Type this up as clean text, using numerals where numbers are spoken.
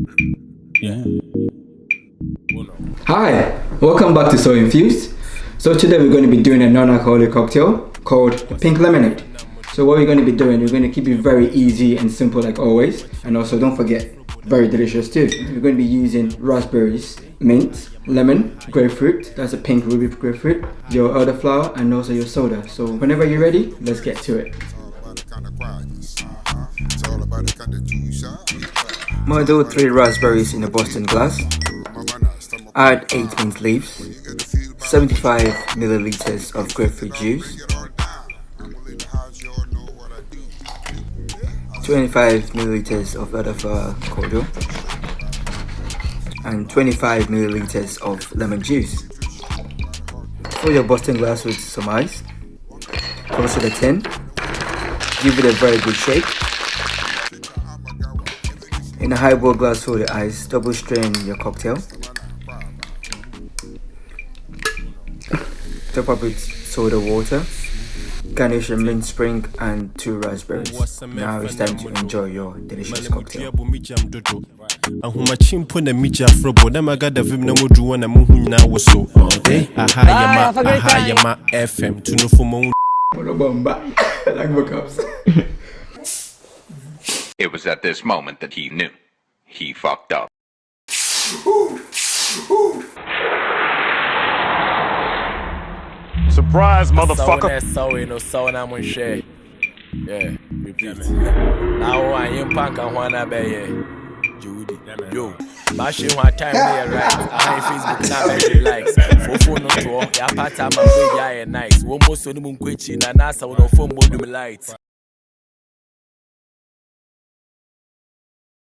Yeah. Hi, welcome back to Sooinfused. So today we're going to be doing a non-alcoholic cocktail called the pink lemonade. So what we're going to be doing, we're going to keep it very easy and simple like always. And also don't forget, very delicious too. We're going to be using raspberries, mint, lemon, grapefruit, that's a pink ruby grapefruit, your elderflower and also your soda. So whenever you're ready, let's get to it. Muddle 3 raspberries in a Boston glass. Add 8 mint leaves, 75 milliliters of grapefruit juice, 25 milliliters of Elderflower Cordial, and 25 milliliters of lemon juice. Fill your Boston glass with some ice, close to the tin, give it a very good shake. In a highball glass, fill the ice, double strain your cocktail. Top up with soda water, garnish a mint spring and 2 raspberries. Now it's time to enjoy your delicious cocktail. It was at this moment that he knew. He fucked up. Surprise, motherfucker. Yeah, repeat. Now I am punk and wanna be Judy. Yo, bashing one time here, right? I Facebook now very likes. For no to ya part time and nice. One more so the moon quitching and answer on phone modem lights.